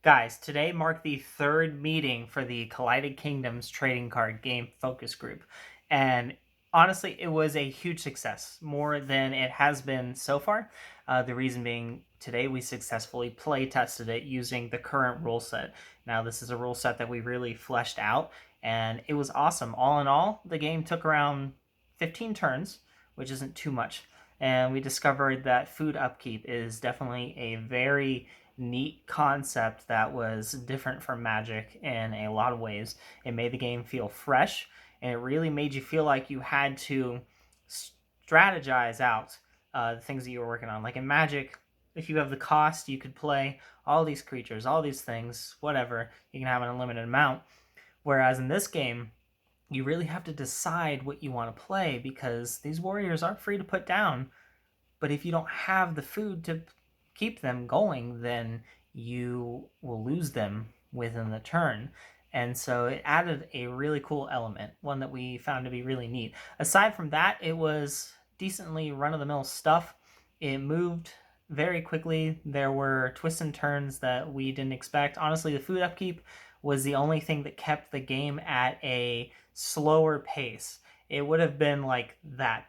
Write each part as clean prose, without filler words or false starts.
Guys, today marked the third meeting for the Collided Kingdoms trading card game focus group. And honestly, it was a huge success, more than it has been so far. The reason being, today we successfully play tested it using the current rule set. Now, this is a rule set that we really fleshed out, and it was awesome. All in all, the game took around 15 turns, which isn't too much. And we discovered that food upkeep is definitely a very neat concept that was different from Magic in a lot of ways. It made the game feel fresh, and it really made you feel like you had to strategize out the things that you were working on. Like in Magic, if you have the cost, you could play all these creatures, all these things, whatever. You can have an unlimited amount. Whereas in this game, you really have to decide what you want to play because these warriors are free to put down. But if you don't have the food to keep them going, then you will lose them within the turn. And so it added a really cool element, one that we found to be really neat. Aside from that, it was decently run-of-the-mill stuff. It moved very quickly. There were twists and turns that we didn't expect. Honestly, the food upkeep was the only thing that kept the game at a slower pace. It would have been like that.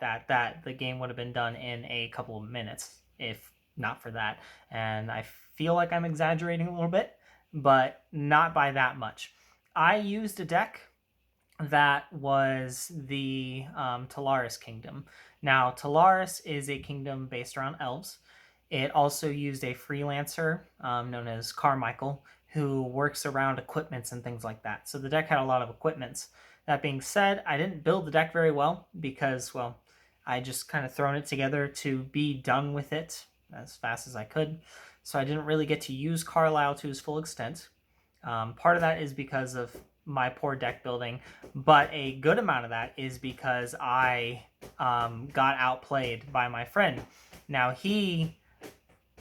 The game would have been done in a couple of minutes if not for that. And I feel like I'm exaggerating a little bit, but not by that much. I used a deck that was the Talaris Kingdom. Now, Talaris is a kingdom based around elves. It also used a freelancer known as Carmichael, who works around equipments and things like that. So the deck had a lot of equipments. That being said, I didn't build the deck very well because, well, I just kind of thrown it together to be done with it as fast as I could. So I didn't really get to use Carlisle to his full extent. Part of that is because of my poor deck building, but a good amount of that is because I got outplayed by my friend. Now, he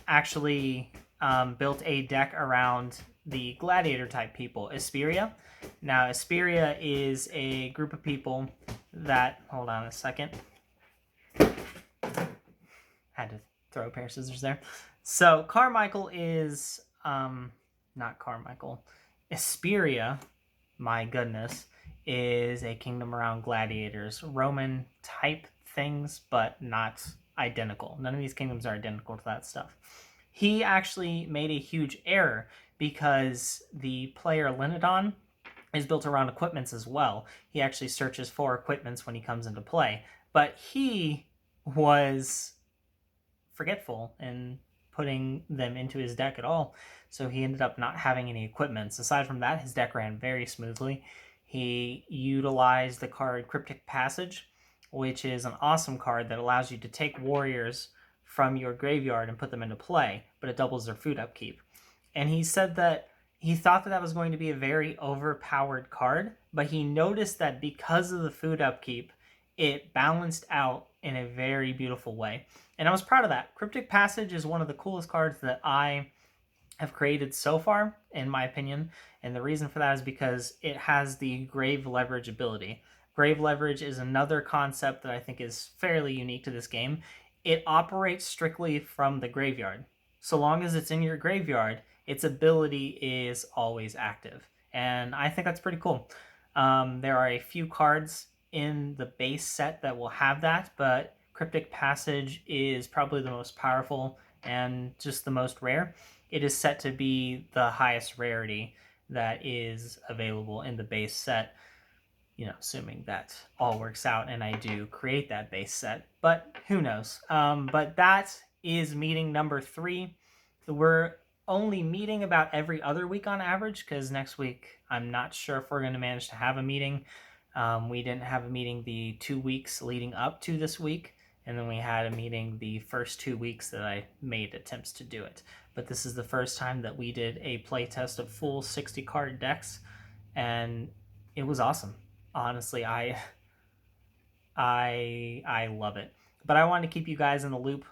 actually built a deck around the gladiator type people, Asperia. Now, Asperia is a group of people that, hold on a second, had to throw a pair of scissors there. So Carmichael is not Carmichael. Asperia, my goodness, is a kingdom around gladiators, Roman type things, but not identical. None of these kingdoms are identical to that stuff. He actually made a huge error because the player Linodon is built around equipments as well. He actually searches for equipments when he comes into play, but he was forgetful in putting them into his deck at all. So he ended up not having any equipments. Aside from that, his deck ran very smoothly. He utilized the card Cryptic Passage, which is an awesome card that allows you to take warriors from your graveyard and put them into play, but it doubles their food upkeep. And he said that he thought that was going to be a very overpowered card, but he noticed that because of the food upkeep, it balanced out in a very beautiful way. And I was proud of that. Cryptic Passage is one of the coolest cards that I have created so far, in my opinion. And the reason for that is because it has the Grave Leverage ability. Grave Leverage is another concept that I think is fairly unique to this game. It operates strictly from the graveyard. So long as it's in your graveyard, its ability is always active. And I think that's pretty cool. There are a few cards in the base set that will have that, but Cryptic Passage is probably the most powerful and just the most rare. It is set to be the highest rarity that is available in the base set, assuming that all works out and I do create that base set, but who knows. But that is meeting number 3. We're only meeting about every other week on average because next week I'm not sure if we're going to manage to have a meeting. We didn't have a meeting the 2 weeks leading up to this week, and then we had a meeting the first 2 weeks that I made attempts to do it. But this is the first time that we did a playtest of full 60 card decks, and it was awesome. Honestly, I love it. But I want to keep you guys in the loop.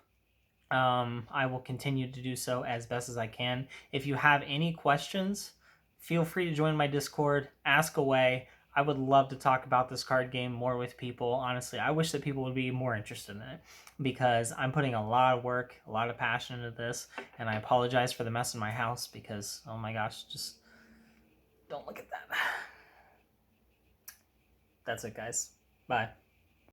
I will continue to do so as best as I can. If you have any questions, feel free to join my Discord, ask away. I would love to talk about this card game more with people. Honestly, I wish that people would be more interested in it because I'm putting a lot of work, a lot of passion into this, and I apologize for the mess in my house because, oh my gosh, just don't look at that. That's it, guys. Bye.